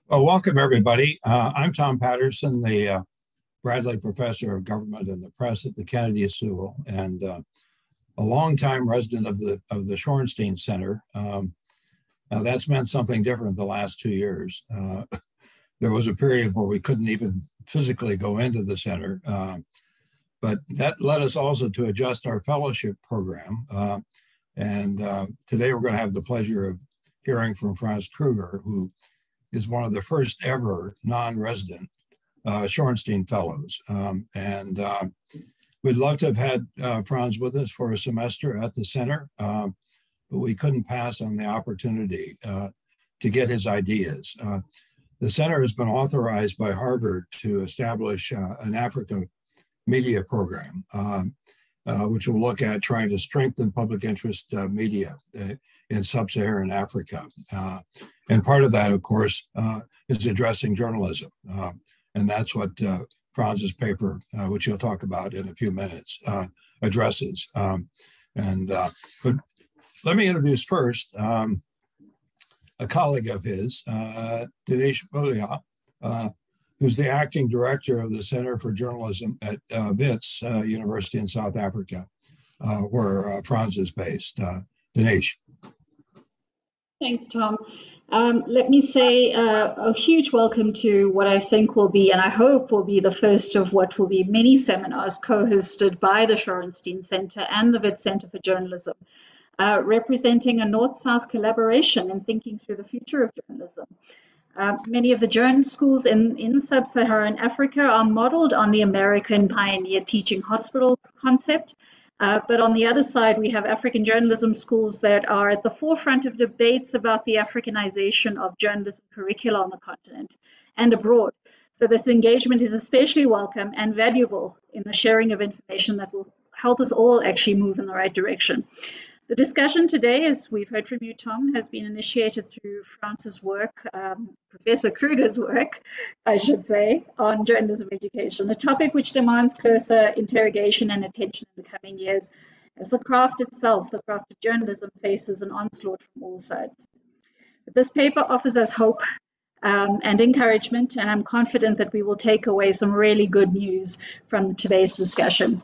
Well, welcome everybody. I'm Tom Patterson, the Bradley Professor of Government and the Press at the Kennedy School, and a longtime resident of the Shorenstein Center. Now that's meant something different the last 2 years. There was a period where we couldn't even physically go into the center, but that led us also to adjust our fellowship program. And today we're going to have the pleasure of hearing from Franz Krüger, who is one of the first ever non-resident Shorenstein Fellows. We'd love to have had Franz with us for a semester at the center, but we couldn't pass on the opportunity to get his ideas. The center has been authorized by Harvard to establish an Africa media program, which will look at trying to strengthen public interest media in sub-Saharan Africa. And part of that, of course, is addressing journalism. And that's what Franz's paper, which he'll talk about in a few minutes, addresses. But let me introduce first a colleague of his, Dinesh Bolia, who's the acting director of the Center for Journalism at Wits University in South Africa, where Franz is based. Dinesh. Thanks, Tom. Let me say a huge welcome to what I think will be, and I hope will be, the first of what will be many seminars co-hosted by the Shorenstein Center and the Wits Center for Journalism, representing a North-South collaboration in thinking through the future of journalism. Many of the journal schools in sub-Saharan Africa are modeled on the American pioneer teaching hospital concept. But on the other side, we have African journalism schools that are at the forefront of debates about the Africanization of journalism curricula on the continent and abroad. So this engagement is especially welcome and valuable in the sharing of information that will help us all actually move in the right direction. The discussion today, as we've heard from you, Tom, has been initiated through Franz's work, Professor Krüger's work, I should say, on journalism education, a topic which demands closer interrogation and attention in the coming years, as the craft itself, the craft of journalism, faces an onslaught from all sides. But this paper offers us hope and encouragement, and I'm confident that we will take away some really good news from today's discussion.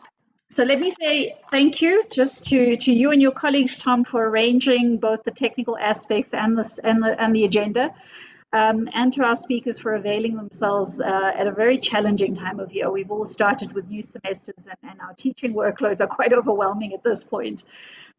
So let me say thank you just to you and your colleagues, Tom, for arranging both the technical aspects and the agenda, and to our speakers for availing themselves at a very challenging time of year. We've all started with new semesters, and our teaching workloads are quite overwhelming at this point.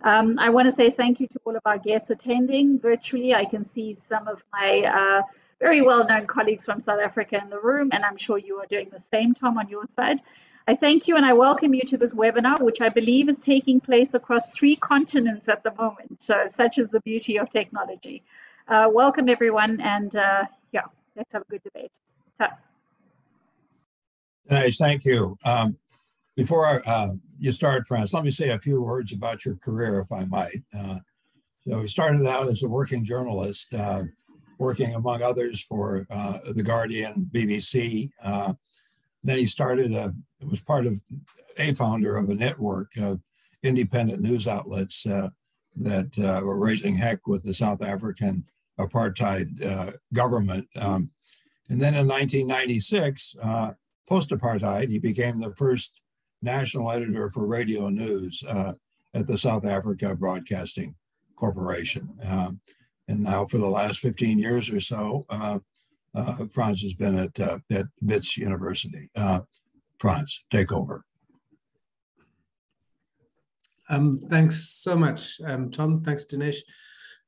I want to say thank you to all of our guests attending virtually. I can see some of my very well-known colleagues from South Africa in the room, and I'm sure you are doing the same, Tom, on your side. I thank you and I welcome you to this webinar, which I believe is taking place across 3 continents at the moment. So such is the beauty of technology. Welcome everyone, and yeah, let's have a good debate. Nice, thank you. Before you start, Franz, let me say a few words about your career, if I might. So you started out as a working journalist, working among others for The Guardian, BBC. Then he was part of a founder of a network of independent news outlets that were raising heck with the South African apartheid government. And then in 1996, post-apartheid, he became the first national editor for radio news at the South Africa Broadcasting Corporation. And now for the last 15 years or so, Franz has been at Wits University. Franz, take over. Thanks so much, Tom. Thanks, Dinesh.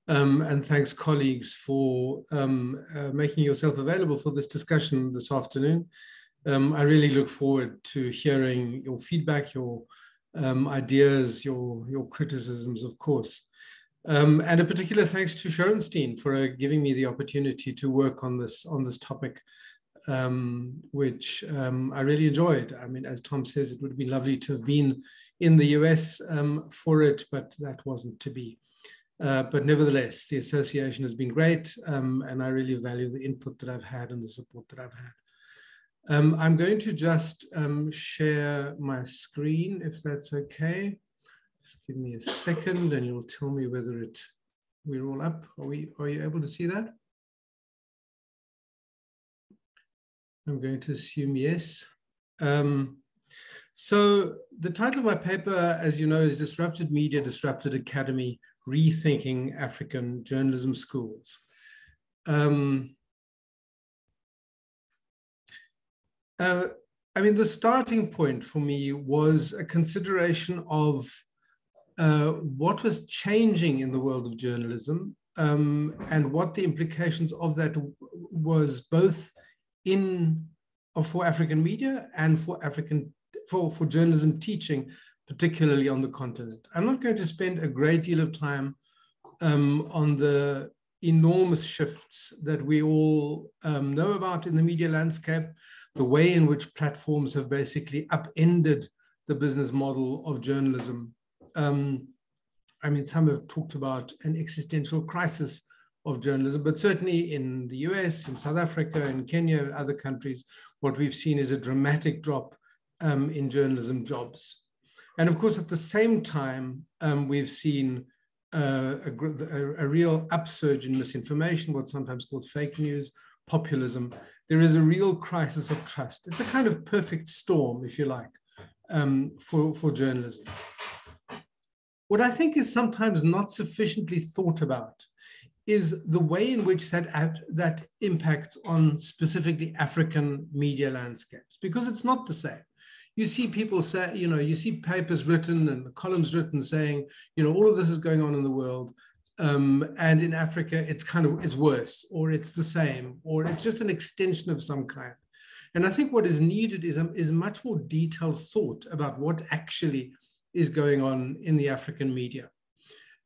And thanks, colleagues, for making yourself available for this discussion this afternoon. I really look forward to hearing your feedback, your ideas, your criticisms, of course. And a particular thanks to Shorenstein for giving me the opportunity to work on this topic, which I really enjoyed. I mean, as Tom says, it would have been lovely to have been in the US for it, but that wasn't to be. But nevertheless, the association has been great, and I really value the input that I've had and the support that I've had. I'm going to just share my screen, if that's okay. Just give me a second and you'll tell me whether we're all up. Are you able to see that? I'm going to assume yes. So the title of my paper, as you know, is Disrupted Media, Disrupted Academy, Rethinking African Journalism Schools. I mean, the starting point for me was a consideration of what was changing in the world of journalism and what the implications of that was both for African media and for journalism teaching, particularly on the continent. I'm not going to spend a great deal of time on the enormous shifts that we all know about in the media landscape, the way in which platforms have basically upended the business model of journalism. I mean, some have talked about an existential crisis of journalism, but certainly in the US, in South Africa, in Kenya, and other countries, what we've seen is a dramatic drop in journalism jobs. And of course, at the same time, we've seen a real upsurge in misinformation, what's sometimes called fake news, populism. There is a real crisis of trust. It's a kind of perfect storm, if you like, for journalism. What I think is sometimes not sufficiently thought about is the way in which that impacts on specifically African media landscapes, because it's not the same. You see people say, you see papers written and columns written saying, all of this is going on in the world. And in Africa, it's worse, or it's the same, or it's just an extension of some kind. And I think what is needed is much more detailed thought about what actually is going on in the African media.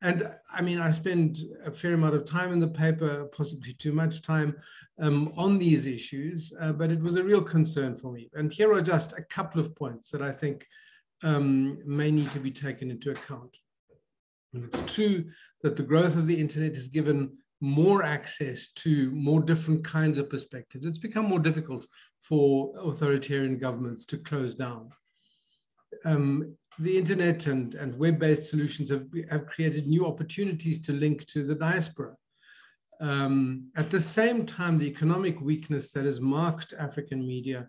And I mean, I spend a fair amount of time in the paper, possibly too much time, on these issues, but it was a real concern for me. And here are just a couple of points that I think may need to be taken into account. And it's true that the growth of the internet has given more access to more different kinds of perspectives. It's become more difficult for authoritarian governments to close down. The internet and web-based solutions have created new opportunities to link to the diaspora. At the same time, the economic weakness that has marked African media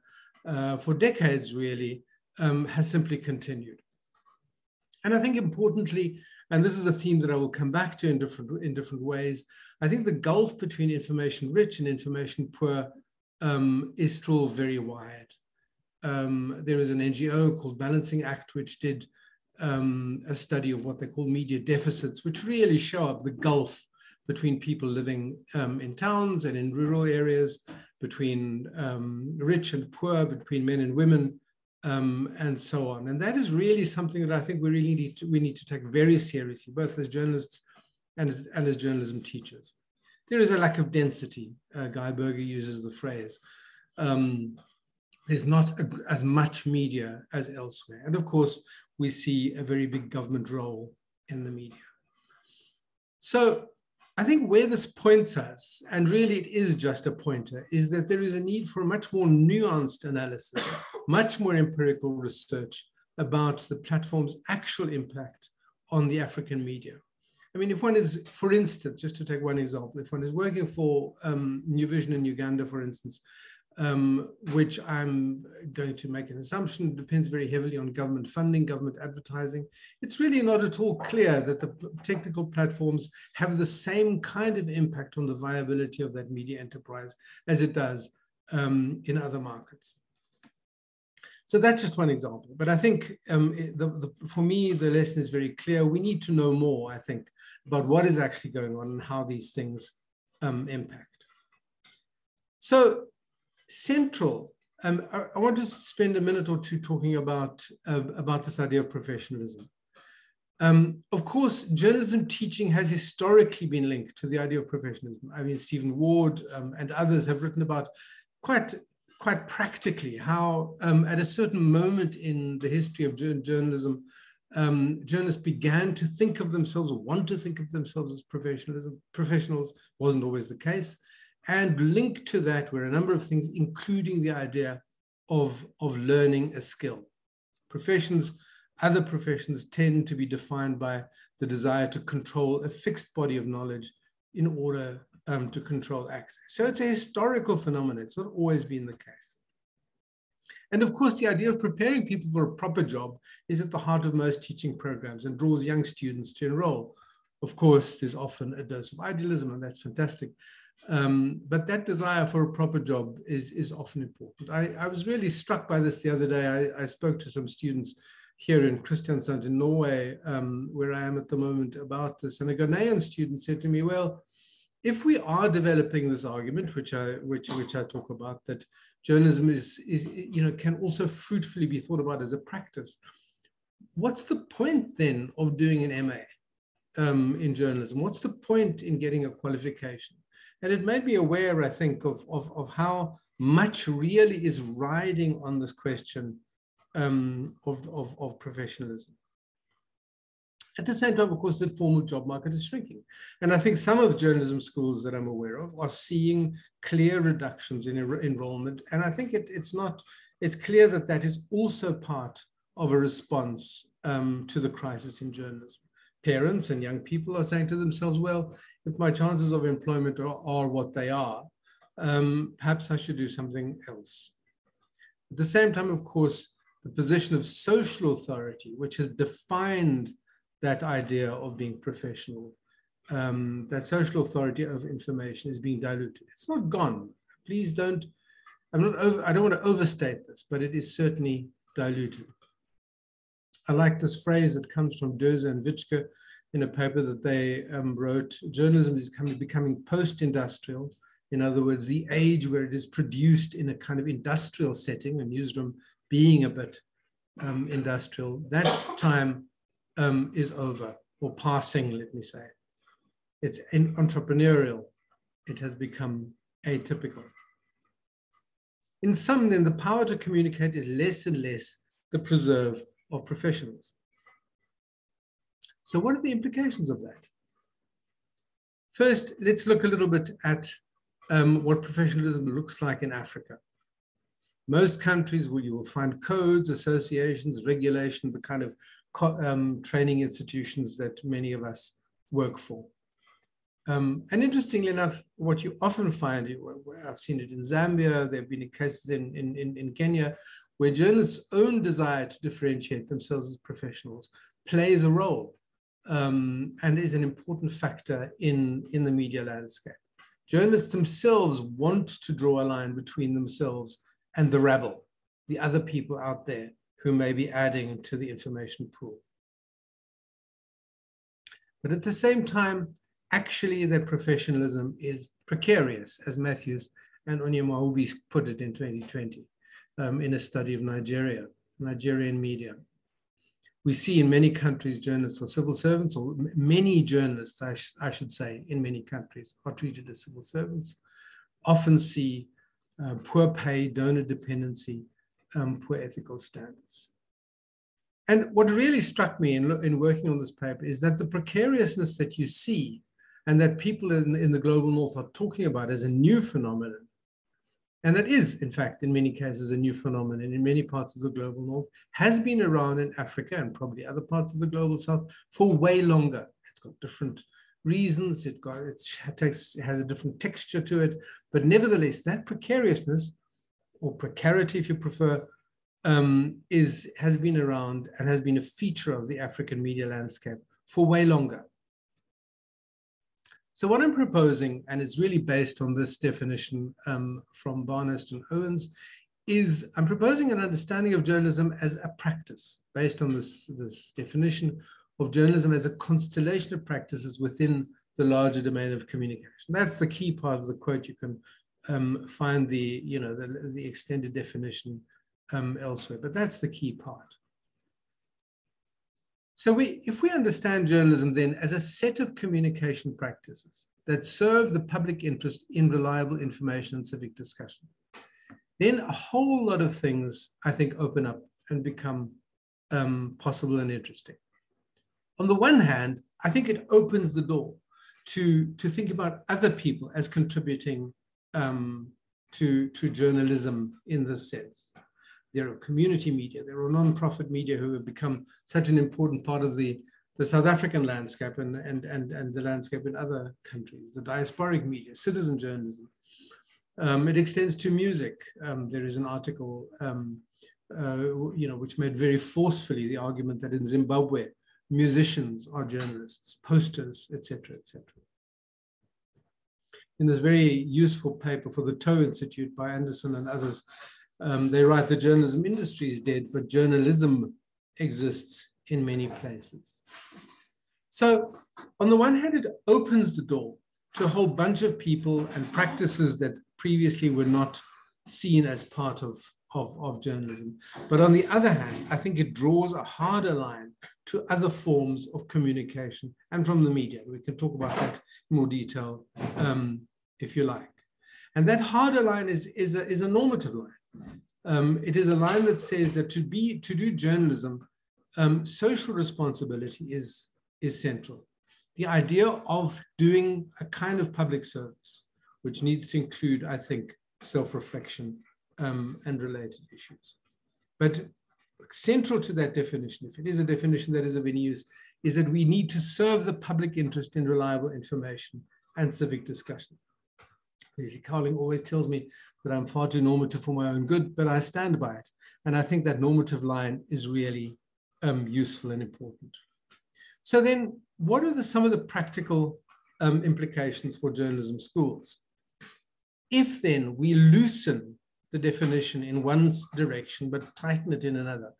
for decades really has simply continued. And I think importantly, and this is a theme that I will come back to in different ways, I think the gulf between information rich and information poor is still very wide. There is an NGO called Balancing Act, which did a study of what they call media deficits, which really show up the gulf between people living in towns and in rural areas, between rich and poor, between men and women, and so on. And that is really something that I think we really need to take very seriously, both as journalists and as journalism teachers. There is a lack of density. Guy Berger uses the phrase. There's not as much media as elsewhere. And of course, we see a very big government role in the media. So I think where this points us, and really it is just a pointer, is that there is a need for a much more nuanced analysis, much more empirical research about the platform's actual impact on the African media. I mean, if one is, for instance, just to take one example, if one is working for New Vision in Uganda, for instance, which I'm going to make an assumption depends very heavily on government funding, government advertising. It's really not at all clear that the technical platforms have the same kind of impact on the viability of that media enterprise as it does in other markets. So that's just one example. But I think for me, the lesson is very clear. We need to know more, I think, about what is actually going on and how these things impact. So central, I want to spend a minute or two talking about this idea of professionalism. Of course, journalism teaching has historically been linked to the idea of professionalism. I mean, Stephen Ward and others have written about quite practically how at a certain moment in the history of journalism, journalists began to think of themselves or want to think of themselves as professionals. Wasn't always the case. And linked to that were a number of things, including the idea of learning a skill. Other professions tend to be defined by the desire to control a fixed body of knowledge in order to control access. So it's a historical phenomenon. It's not always been the case. And of course, the idea of preparing people for a proper job is at the heart of most teaching programs and draws young students to enroll. Of course, there's often a dose of idealism, and that's fantastic. But that desire for a proper job is often important. I was really struck by this the other day. I spoke to some students here in Shorenstein Center in Norway, where I am at the moment, about this. And a Ghanaian student said to me, well, if we are developing this argument, which I talk about, that journalism can also fruitfully be thought about as a practice, what's the point then of doing an MA in journalism? What's the point in getting a qualification? And it made me aware, I think, of how much really is riding on this question of professionalism. At the same time, of course, the formal job market is shrinking. And I think some of journalism schools that I'm aware of are seeing clear reductions in enrollment. And I think it's clear that that is also part of a response to the crisis in journalism. Parents and young people are saying to themselves, well, if my chances of employment are what they are, perhaps I should do something else. At the same time, of course, the position of social authority, which has defined that idea of being professional, that social authority of information is being diluted. It's not gone. Please don't, I don't want to overstate this, but it is certainly diluted. I like this phrase that comes from Döse and Witschke in a paper that they wrote. Journalism is becoming post-industrial. In other words, the age where it is produced in a kind of industrial setting, a newsroom being a bit industrial. That time is over, or passing, let me say. It's entrepreneurial. It has become atypical. In sum, then, the power to communicate is less and less the preserve of professionals. So what are the implications of that? First, let's look a little bit at what professionalism looks like in Africa. Most countries where you will find codes, associations, regulation, the kind of training institutions that many of us work for. And interestingly enough, what you often find, I've seen it in Zambia, there have been cases in Kenya, where journalists' own desire to differentiate themselves as professionals plays a role and is an important factor in the media landscape. Journalists themselves want to draw a line between themselves and the rabble, the other people out there who may be adding to the information pool. But at the same time, actually their professionalism is precarious, as Matthews and Onyemahubi put it in 2020 in a study of Nigerian media. We see in many countries journalists or civil servants, or many journalists, I should say, in many countries are treated as civil servants, often see poor pay, donor dependency, poor ethical standards. And what really struck me in working on this paper is that the precariousness that you see and that people in the global north are talking about as a new phenomenon, and that is, in fact, in many cases, a new phenomenon in many parts of the global north, has been around in Africa and probably other parts of the global south for way longer. It's got different reasons, it has a different texture to it, but nevertheless, that precariousness, or precarity if you prefer, has been around and has been a feature of the African media landscape for way longer. So what I'm proposing, and it's really based on this definition from Barnest and Owens, is I'm proposing an understanding of journalism as a practice based on this definition of journalism as a constellation of practices within the larger domain of communication. That's the key part of the quote. You can find the extended definition elsewhere, but that's the key part. So if we understand journalism then as a set of communication practices that serve the public interest in reliable information and civic discussion, then a whole lot of things, I think, open up and become possible and interesting. On the one hand, I think it opens the door to think about other people as contributing to journalism in this sense. There are community media, there are non-profit media who have become such an important part of the the South African landscape and the landscape in other countries, the diasporic media, citizen journalism. It extends to music. There is an article, which made very forcefully the argument that in Zimbabwe, musicians are journalists, posters, etc., etc. In this very useful paper for the Toe Institute by Anderson and others, they write the journalism industry is dead, but journalism exists in many places. So on the one hand, it opens the door to a whole bunch of people and practices that previously were not seen as part of journalism. But on the other hand, I think it draws a harder line to other forms of communication and from the media. We can talk about that in more detail if you like. And that harder line is a normative line. It is a line that says that to do journalism, social responsibility is central. The idea of doing a kind of public service, which needs to include, I think, self-reflection and related issues. But central to that definition, if it is a definition that is of any use, is that we need to serve the public interest in reliable information and civic discussion. Leslie Cowling always tells me that I'm far too normative for my own good, but I stand by it. And I think that normative line is really useful and important. So then, what are some of the practical implications for journalism schools? If then we loosen the definition in one direction, but tighten it in another,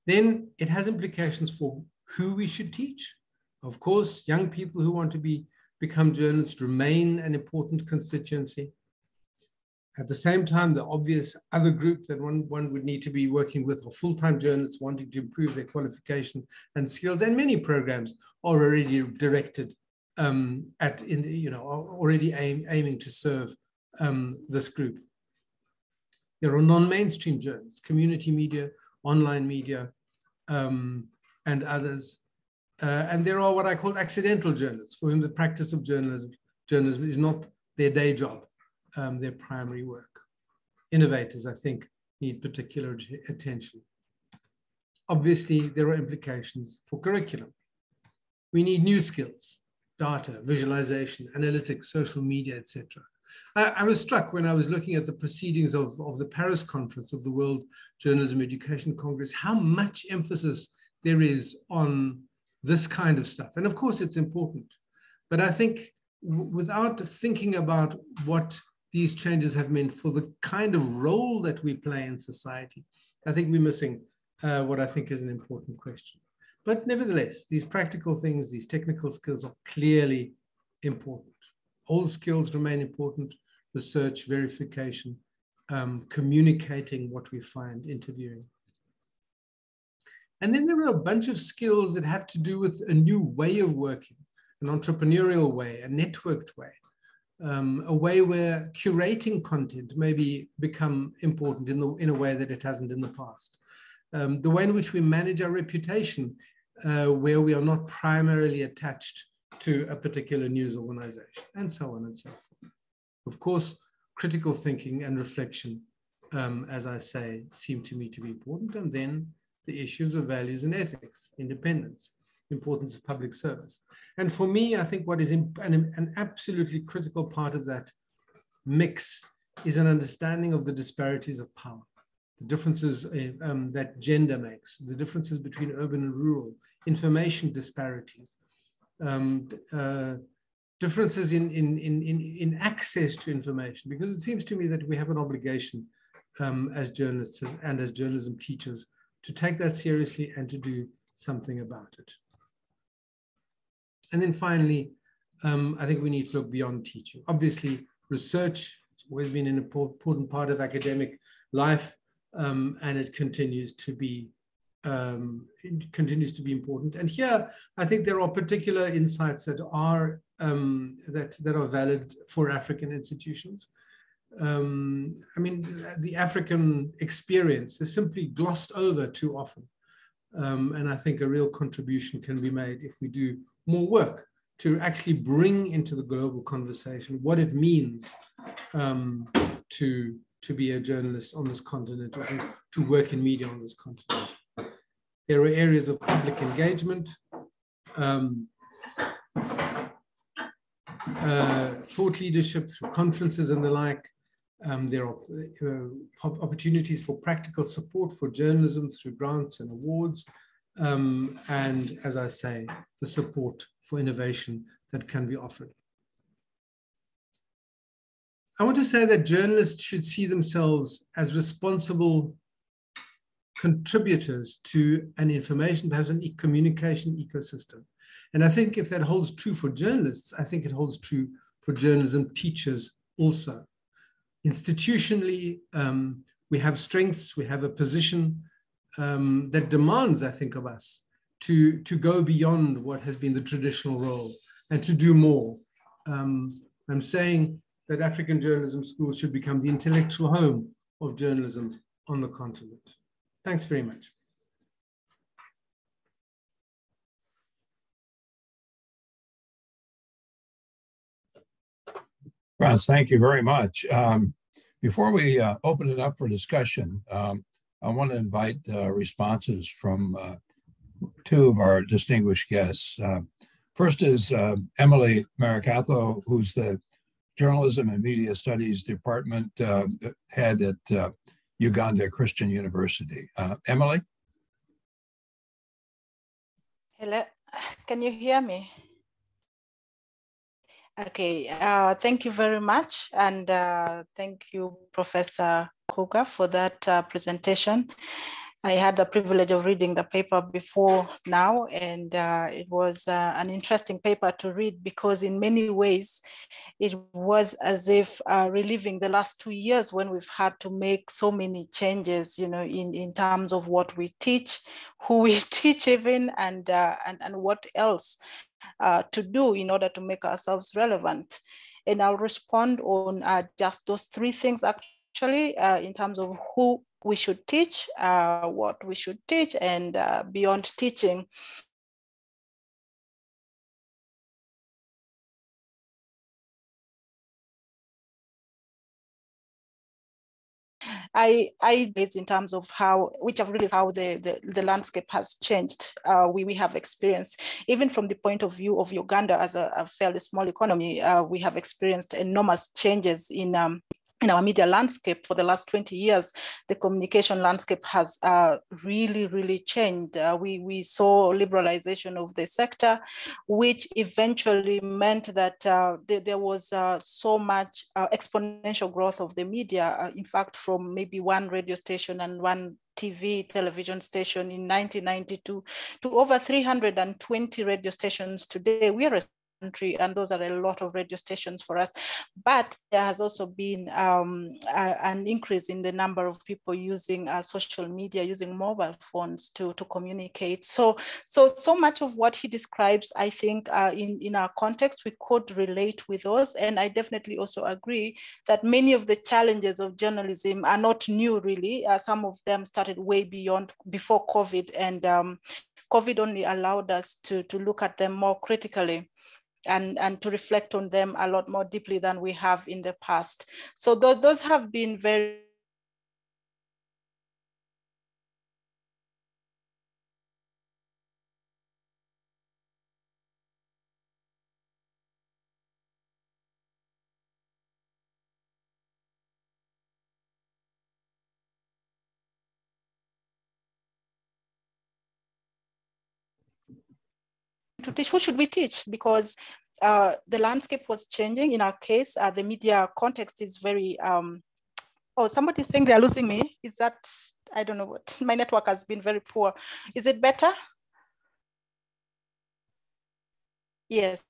then it has implications for who we should teach. Of course, young people who want to become journalists remain an important constituency. At the same time, the obvious other group that one would need to be working with are full-time journalists wanting to improve their qualification and skills, and many programs are already directed already aiming to serve this group. There are non-mainstream journalists, community media, online media, and others. And there are what I call accidental journalists, for whom the practice of journalism is not their day job, their primary work. Innovators, I think, need particular attention. Obviously, there are implications for curriculum. We need new skills, data, visualization, analytics, social media, etc. I was struck when I was looking at the proceedings of the Paris conference of the World Journalism Education Congress, how much emphasis there is on this kind of stuff. And of course, it's important. But I think without thinking about what these changes have meant for the kind of role that we play in society, I think we're missing what I think is an important question. But nevertheless, these practical things, these technical skills are clearly important. All skills remain important: research, verification, communicating what we find, interviewing. And then there are a bunch of skills that have to do with a new way of working, an entrepreneurial way, a networked way, a way where curating content may become important in a way that it hasn't in the past. The way in which we manage our reputation, where we are not primarily attached to a particular news organization, and so on and so forth. Of course, critical thinking and reflection, as I say, seem to me to be important. And then the issues of values and ethics, independence, importance of public service. And for me, I think what is an absolutely critical part of that mix is an understanding of the disparities of power, the differences that gender makes, the differences between urban and rural, information disparities, differences in access to information, because it seems to me that we have an obligation as journalists and as journalism teachers to take that seriously and to do something about it. And then finally, I think we need to look beyond teaching. Obviously, research has always been an important part of academic life, and it continues to be important. And here, I think there are particular insights that are valid for African institutions. I mean, the African experience is simply glossed over too often. And I think a real contribution can be made if we do more work to actually bring into the global conversation what it means to be a journalist on this continent, or to work in media on this continent. There are areas of public engagement thought leadership through conferences and the like. There are opportunities for practical support for journalism through grants and awards. And as I say, the support for innovation that can be offered. I want to say that journalists should see themselves as responsible contributors to an information, perhaps an communication ecosystem. And I think if that holds true for journalists, I think it holds true for journalism teachers also. Institutionally, we have strengths, we have a position that demands, I think, of us to go beyond what has been the traditional role and to do more. I'm saying that African journalism schools should become the intellectual home of journalism on the continent. Thanks very much. Franz, thank you very much. Before we open it up for discussion, I want to invite responses from two of our distinguished guests. First is Emily Maractho, who's the Journalism and Media Studies Department head at Uganda Christian University. Emily? Hello, can you hear me? Okay, thank you very much. And thank you, Professor Krüger, for that presentation. I had the privilege of reading the paper before now, and it was an interesting paper to read because in many ways, it was as if reliving the last 2 years when we've had to make so many changes, you know, in terms of what we teach, who we teach even, and what else to do in order to make ourselves relevant. And I'll respond on just those three things actually, in terms of who we should teach, what we should teach, and beyond teaching. I based in terms of how the landscape has changed. We have experienced, even from the point of view of Uganda as a fairly small economy, we have experienced enormous changes in our media landscape for the last 20 years. The communication landscape has really changed. We saw liberalization of the sector, which eventually meant that there was so much exponential growth of the media. In fact, from maybe one radio station and one television station in 1992 to over 320 radio stations today. We are a country, and those are a lot of radio stations for us. But there has also been an increase in the number of people using social media, using mobile phones to communicate. So much of what he describes, I think, in our context, we could relate with those. And I definitely also agree that many of the challenges of journalism are not new, really. Some of them started way before COVID, and COVID only allowed us to look at them more critically and to reflect on them a lot more deeply than we have in the past. So those have been very to teach. Who should we teach? Because the landscape was changing. In our case, the media context is very, oh, somebody's saying they're losing me. Is that, I don't know what, my network has been very poor. Is it better? Yes.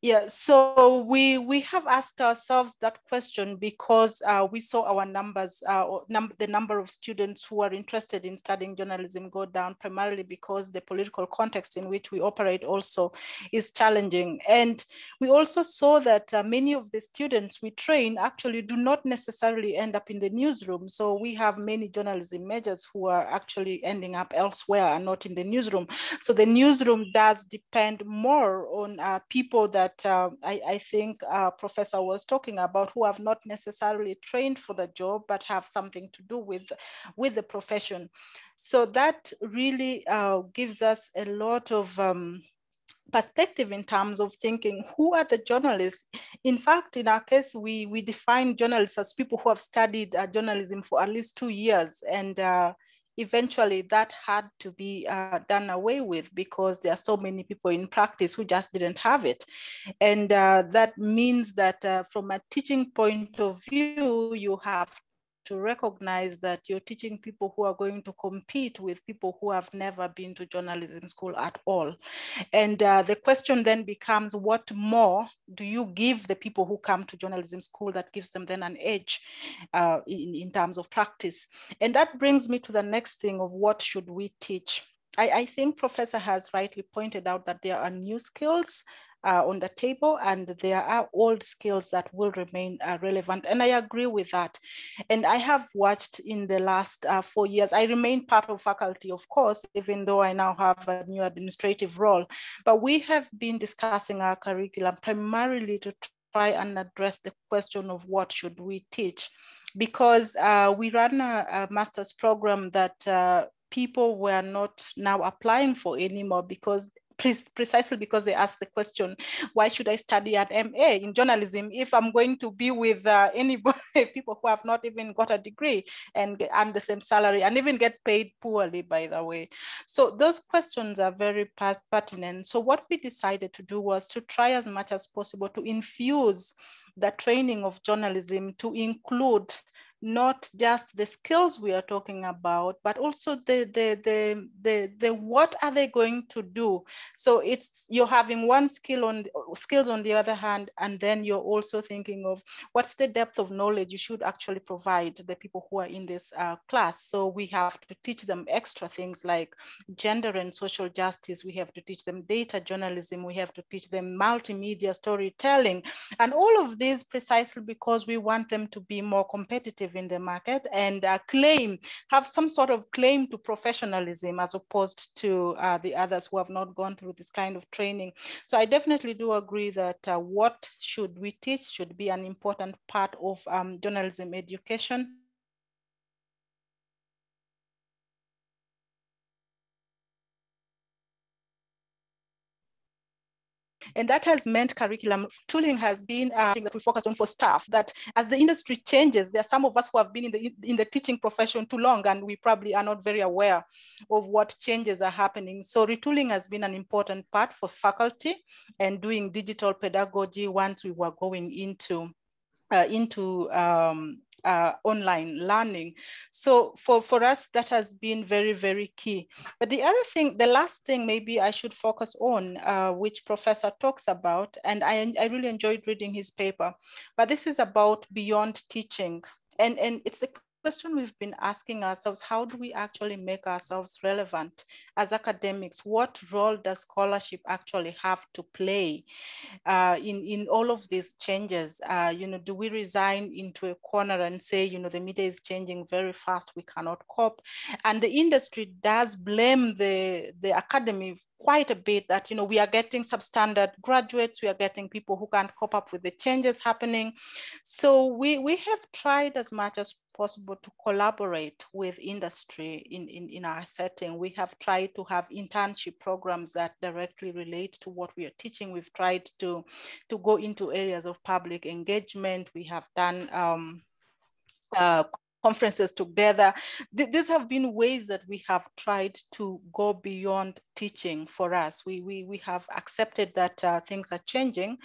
Yeah, so we have asked ourselves that question because we saw our numbers, the number of students who are interested in studying journalism go down, primarily because the political context in which we operate also is challenging. And we also saw that many of the students we train actually do not necessarily end up in the newsroom. So we have many journalism majors who are actually ending up elsewhere and not in the newsroom. So the newsroom does depend more on people that I think Professor was talking about, who have not necessarily trained for the job, but have something to do with the profession. So that really gives us a lot of perspective in terms of thinking, who are the journalists? In fact, in our case, we define journalists as people who have studied journalism for at least 2 years. And eventually that had to be done away with because there are so many people in practice who just didn't have it. And that means that from a teaching point of view, you have to recognize that you're teaching people who are going to compete with people who have never been to journalism school at all. And the question then becomes, what more do you give the people who come to journalism school that gives them then an edge in terms of practice? And that brings me to the next thing of what should we teach? I think Professor has rightly pointed out that there are new skills on the table, and there are old skills that will remain relevant. And I agree with that. And I have watched in the last 4 years, I remain part of faculty, of course, even though I now have a new administrative role, but we have been discussing our curriculum primarily to try and address the question of what should we teach, because we run a master's program that people were not now applying for anymore because precisely because they asked the question, why should I study an MA in journalism if I'm going to be with anybody, people who have not even got a degree and earn the same salary and even get paid poorly, by the way. So those questions are very pertinent. So what we decided to do was to try as much as possible to infuse the training of journalism to include not just the skills we are talking about, but also the what are they going to do? So it's, you're having one skills on the other hand, and then you're also thinking of what's the depth of knowledge you should actually provide the people who are in this class. So we have to teach them extra things like gender and social justice. We have to teach them data journalism. We have to teach them multimedia storytelling, and all of this precisely because we want them to be more competitive in the market and have some sort of claim to professionalism as opposed to the others who have not gone through this kind of training. So I definitely do agree that what should we teach should be an important part of journalism education. And that has meant curriculum tooling has been a thing that we focus on for staff, that as the industry changes, there are some of us who have been in the teaching profession too long, and we probably are not very aware of what changes are happening. So retooling has been an important part for faculty and doing digital pedagogy once we were going into online learning. So for us, that has been very, very key. But the other thing, the last thing maybe I should focus on, which Professor talks about, and I really enjoyed reading his paper, but this is about beyond teaching. And it's the question we've been asking ourselves, how do we actually make ourselves relevant as academics? What role does scholarship actually have to play in all of these changes? Do we resign into a corner and say, the media is changing very fast, we cannot cope? And the industry does blame the academy quite a bit that, we are getting substandard graduates, we are getting people who can't cope up with the changes happening. So we have tried as much as possible to collaborate with industry in our setting. We have tried to have internship programs that directly relate to what we are teaching. We've tried to go into areas of public engagement. We have done conferences together. These have been ways that we have tried to go beyond teaching for us. We have accepted that things are changing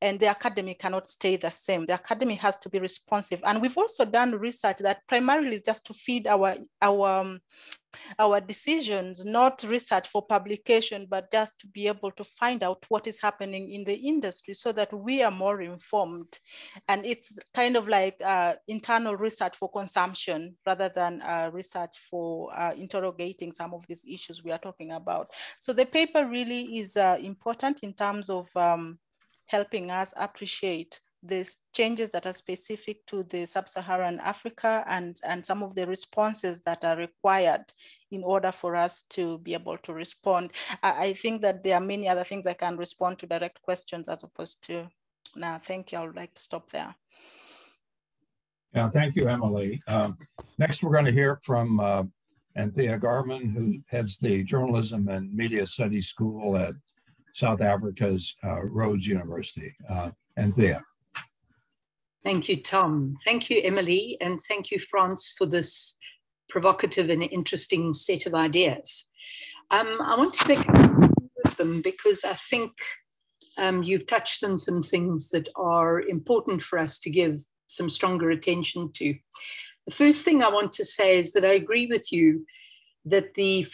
and the academy cannot stay the same. The academy has to be responsive. And we've also done research that primarily is just to feed our decisions, not research for publication, but just to be able to find out what is happening in the industry so that we are more informed. And it's kind of like internal research for consumption rather than research for interrogating some of these issues we are talking about. So the paper really is important in terms of helping us appreciate these changes that are specific to the sub-Saharan Africa and some of the responses that are required in order for us to be able to respond. I think that there are many other things I can respond to direct questions as opposed to now. Thank you. I would like to stop there. Yeah, thank you, Emily. Next, we're going to hear from Anthea Garman, who heads the Journalism and Media Studies School at South Africa's Rhodes University. Anthea. Thank you, Tom. Thank you, Emily. And thank you, Franz, for this provocative and interesting set of ideas. I want to make a few of them because I think you've touched on some things that are important for us to give some stronger attention to. The first thing I want to say is that I agree with you that the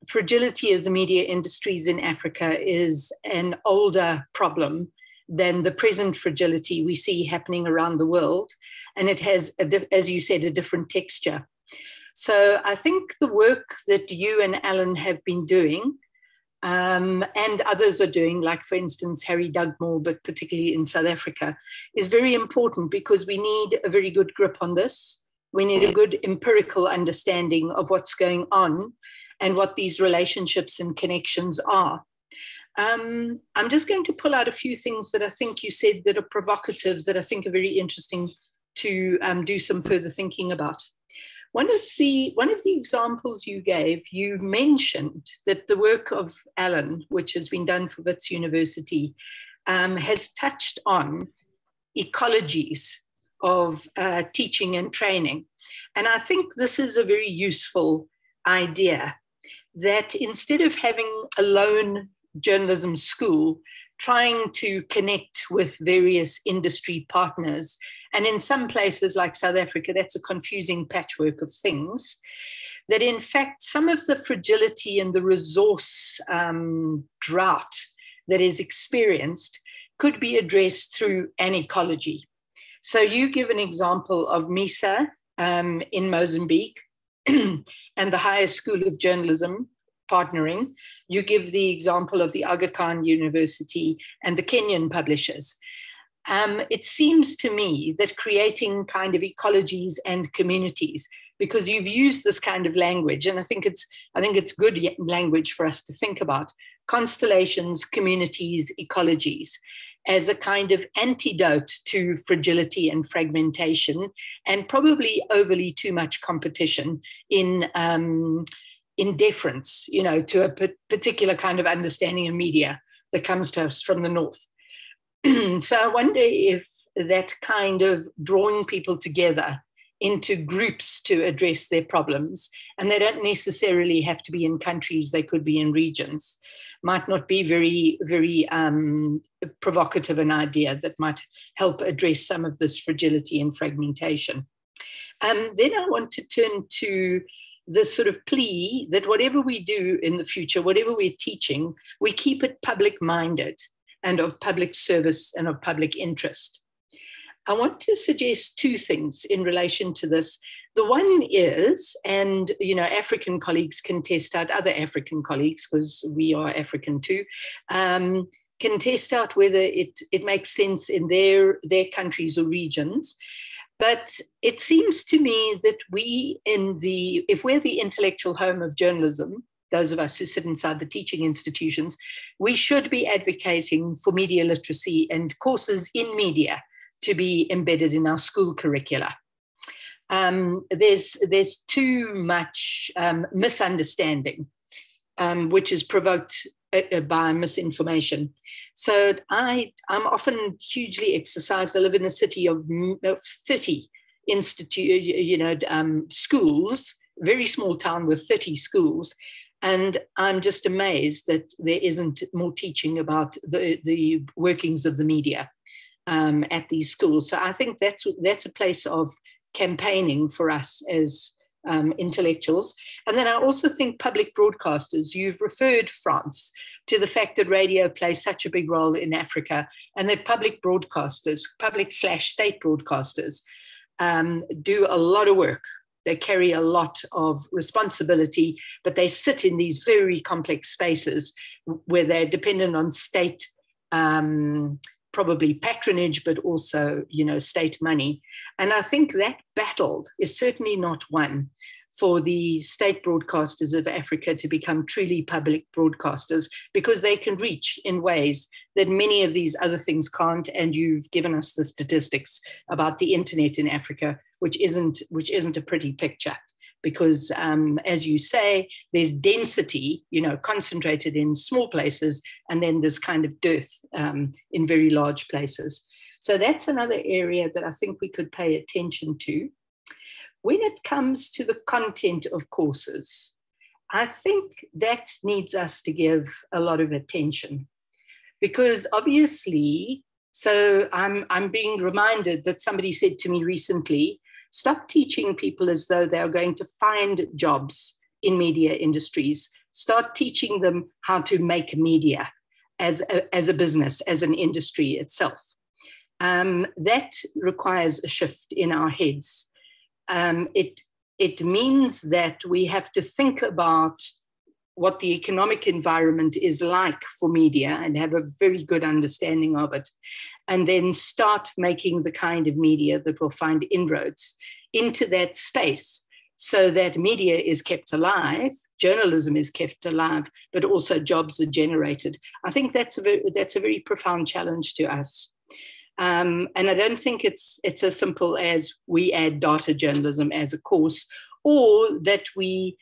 fragility of the media industries in Africa is an older problem than the present fragility we see happening around the world. And it has, as you said, a different texture. So I think the work that you and Alan have been doing and others are doing, like for instance, Harry Dugmore, but particularly in South Africa, is very important because we need a very good grip on this. We need a good empirical understanding of what's going on and what these relationships and connections are. I'm just going to pull out a few things that I think you said that are provocative, that I think are very interesting to do some further thinking about. One of the examples you gave, you mentioned that the work of Alan, which has been done for Wits University, has touched on ecologies of teaching and training. And I think this is a very useful idea, that instead of having a lone journalism school trying to connect with various industry partners, and in some places like South Africa, that's a confusing patchwork of things, that in fact, some of the fragility and the resource drought that is experienced could be addressed through an ecology. So you give an example of MISA in Mozambique and the Higher School of Journalism partnering. You give the example of the Aga Khan University and the Kenyan publishers. It seems to me that creating kind of ecologies and communities, because you've used this kind of language, and I think it's good language for us to think about, constellations, communities, ecologies, as a kind of antidote to fragility and fragmentation, and probably overly too much competition in deference, to a particular kind of understanding of media that comes to us from the North. So I wonder if that kind of drawing people together into groups to address their problems, and they don't necessarily have to be in countries, they could be in regions, might not be very, very provocative an idea that might help address some of this fragility and fragmentation. Then I want to turn to this sort of plea that whatever we do in the future, whatever we're teaching, we keep it public-minded and of public service and of public interest. I want to suggest two things in relation to this. The one is, and African colleagues can test out other African colleagues, because we are African too, can test out whether it makes sense in their countries or regions. But it seems to me that if we're the intellectual home of journalism, those of us who sit inside the teaching institutions, we should be advocating for media literacy and courses in media to be embedded in our school curricula. There's too much misunderstanding, which is provoked by misinformation. So I'm often hugely exercised. I live in a city of 30 schools, very small town with 30 schools. And I'm just amazed that there isn't more teaching about the workings of the media at these schools. So I think that's a place of campaigning for us as intellectuals. And then I also think public broadcasters, you've referred, Franz, to the fact that radio plays such a big role in Africa, and that public broadcasters, public/state broadcasters, do a lot of work. They carry a lot of responsibility, but they sit in these very complex spaces where they're dependent on state probably patronage, but also, state money. And I think that battle is certainly not won for the state broadcasters of Africa to become truly public broadcasters, because they can reach in ways that many of these other things can't. And you've given us the statistics about the internet in Africa, which isn't a pretty picture, because as you say, there's density, concentrated in small places, and then there's kind of dearth in very large places. So that's another area that I think we could pay attention to. When it comes to the content of courses, I think that needs us to give a lot of attention, because obviously, so I'm being reminded that somebody said to me recently, stop teaching people as though they're going to find jobs in media industries. Start teaching them how to make media as a business, as an industry itself. That requires a shift in our heads. It means that we have to think about what the economic environment is like for media and have a very good understanding of it, and then start making the kind of media that will find inroads into that space, so that media is kept alive, journalism is kept alive, but also jobs are generated. I think that's a very profound challenge to us. And I don't think it's as simple as we add data journalism as a course, or that we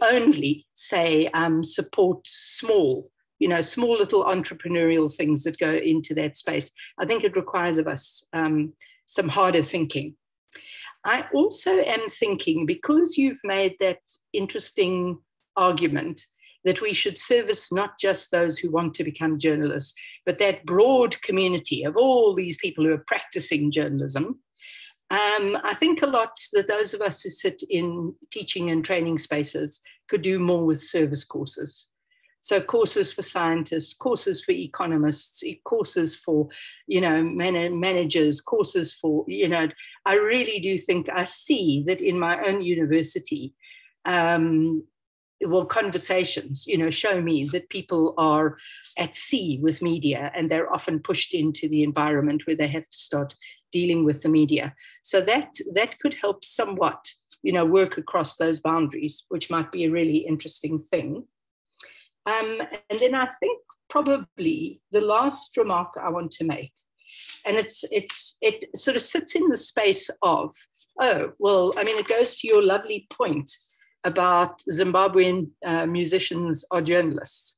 only say support small little entrepreneurial things that go into that space. I think it requires of us some harder thinking. I also am thinking, because you've made that interesting argument that we should service not just those who want to become journalists, but that broad community of all these people who are practicing journalism. I think a lot that those of us who sit in teaching and training spaces could do more with service courses. So courses for scientists, courses for economists, courses for, managers, courses for, I really do think I see that in my own university, conversations, show me that people are at sea with media, and they're often pushed into the environment where they have to start dealing with the media. So that could help somewhat, work across those boundaries, which might be a really interesting thing. And then I think probably the last remark I want to make, and it sort of sits in the space of, it goes to your lovely point about Zimbabwean musicians are journalists.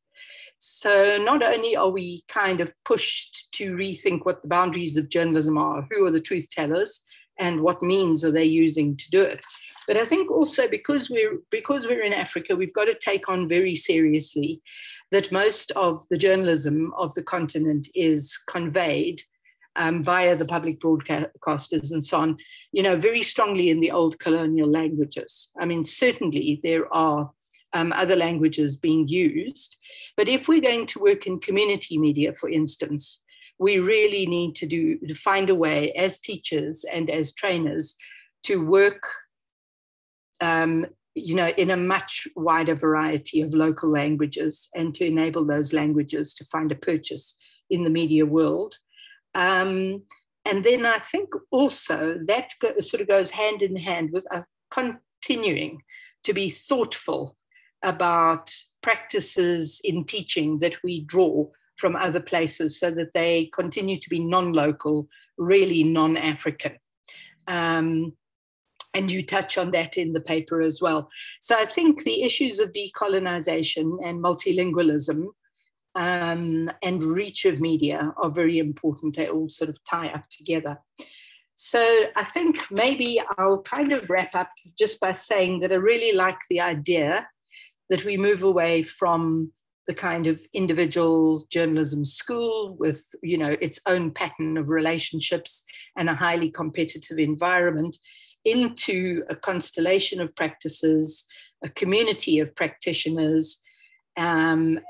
So not only are we kind of pushed to rethink what the boundaries of journalism are, who are the truth tellers, and what means are they using to do it, but I think also because we're in Africa, we've got to take on very seriously that most of the journalism of the continent is conveyed via the public broadcasters and so on, very strongly in the old colonial languages. I mean, certainly there are other languages being used, but if we're going to work in community media, for instance, we really need to find a way as teachers and as trainers to work, in a much wider variety of local languages, and to enable those languages to find a purchase in the media world. And then I think also that sort of goes hand in hand with us continuing to be thoughtful about practices in teaching that we draw from other places, so that they continue to be non-local, really non-African. And you touch on that in the paper as well. So I think the issues of decolonization and multilingualism and reach of media are very important. They all sort of tie up together. So I think maybe I'll kind of wrap up just by saying that I really like the idea that we move away from the kind of individual journalism school with, its own pattern of relationships and a highly competitive environment, into a constellation of practices, a community of practitioners, and,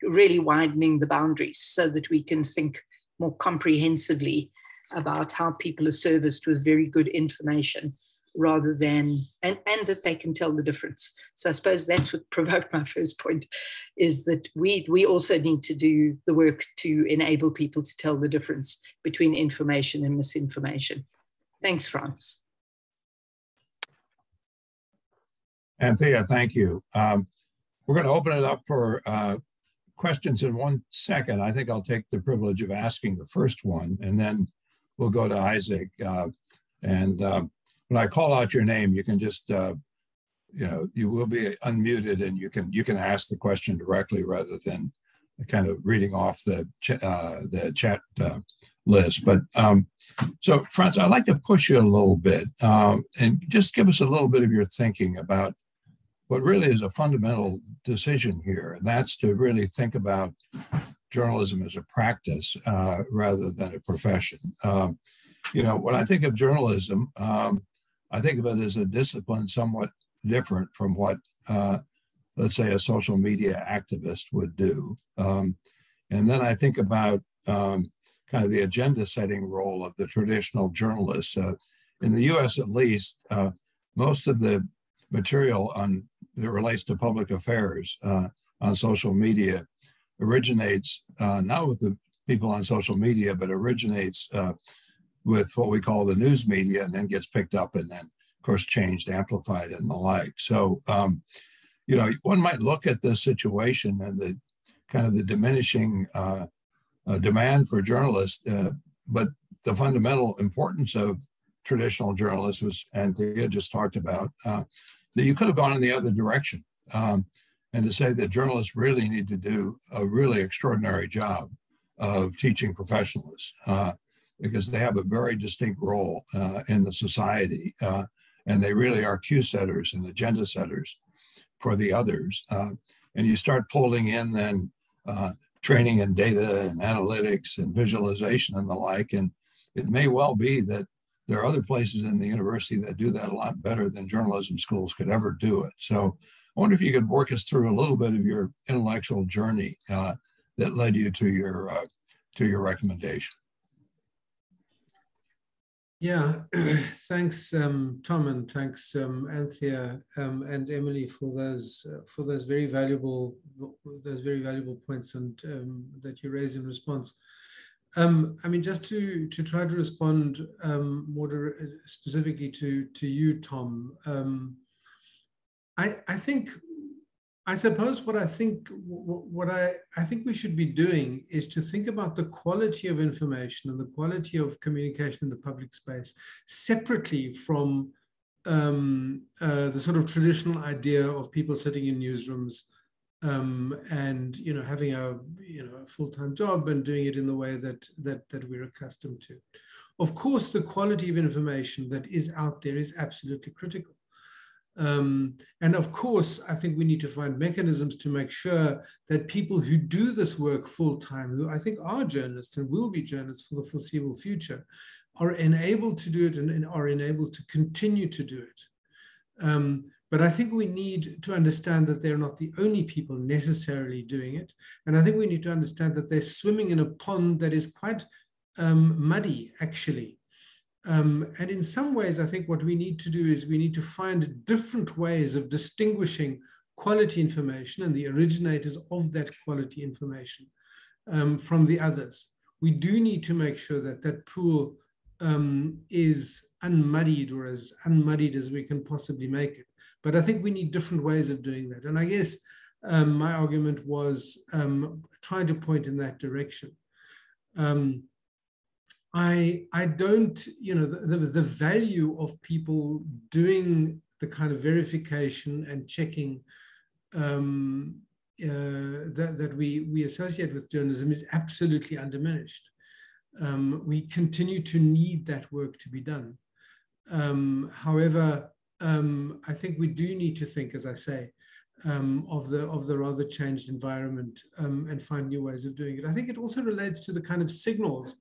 really widening the boundaries so that we can think more comprehensively about how people are serviced with very good information, rather than, and that they can tell the difference. So I suppose that's what provoked my first point, is that we also need to do the work to enable people to tell the difference between information and misinformation. Thanks, Franz. Anthea, thank you. We're going to open it up for questions in 1 second. I think I'll take the privilege of asking the first one, and then we'll go to Isaac. And when I call out your name, you can just, you will be unmuted, and you can ask the question directly rather than kind of reading off the chat list. But so, Franz, I'd like to push you a little bit and just give us a little bit of your thinking about what really is a fundamental decision here, and that's to really think about journalism as a practice rather than a profession. When I think of journalism, I think of it as a discipline somewhat different from what, let's say, a social media activist would do. And then I think about kind of the agenda setting role of the traditional journalists. In the US, at least, most of the material that relates to public affairs on social media originates not with the people on social media, but originates with what we call the news media, and then gets picked up and then, of course, changed, amplified, and the like. So, one might look at this situation and the kind of the diminishing demand for journalists, but the fundamental importance of traditional journalists, was Anthea just talked about, that you could have gone in the other direction. And to say that journalists really need to do a really extraordinary job of teaching professionalism, because they have a very distinct role in the society, and they really are cue setters and agenda setters for the others. And you start folding in then training and data and analytics and visualization and the like, and it may well be that there are other places in the university that do that a lot better than journalism schools could ever do it. So I wonder if you could work us through a little bit of your intellectual journey that led you to your recommendation. Yeah, thanks, Tom, and thanks, Anthea and Emily, for those very valuable points and that you raised in response. I mean, just to try to respond more specifically to you, Tom. I suppose what I think we should be doing is to think about the quality of information and the quality of communication in the public space separately from the sort of traditional idea of people sitting in newsrooms and having a full-time job and doing it in the way that we're accustomed to. Of course, the quality of information that is out there is absolutely critical. And of course, I think we need to find mechanisms to make sure that people who do this work full-time, who I think are journalists and will be journalists for the foreseeable future, are enabled to do it and are enabled to continue to do it. But I think we need to understand that they're not the only people necessarily doing it. And I think we need to understand that they're swimming in a pond that is quite muddy, actually. And in some ways, I think what we need to do is we need to find different ways of distinguishing quality information and the originators of that quality information from the others. We do need to make sure that that pool is unmuddied, or as unmuddied as we can possibly make it. But I think we need different ways of doing that. And I guess my argument was trying to point in that direction. I don't, the value of people doing the kind of verification and checking that we associate with journalism is absolutely undiminished. We continue to need that work to be done. However, I think we do need to think, as I say, of the rather changed environment and find new ways of doing it. I think it also relates to the kind of signals